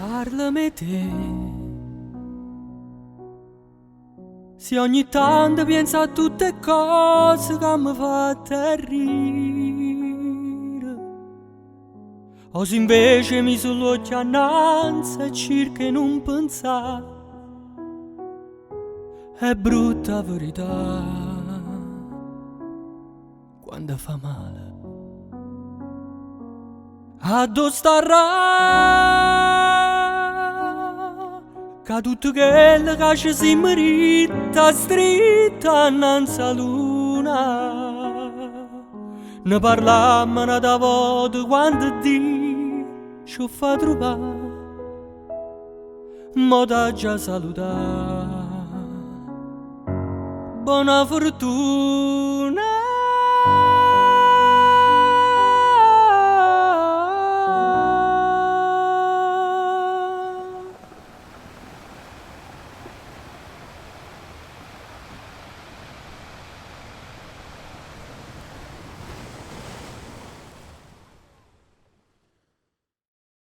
Parlami te. Se ogni tanto penso a tutte cose che mi fanno ridere, o se invece mi sull'occhio annanzi e cerco di non pensare, è brutta verità quando fa male. Addo starà che tutto quello che ci si merita stretta innanzi a luna. Ne parlammo una volta quando Dio ci fa trovare, mo da già salutare. Buona fortuna.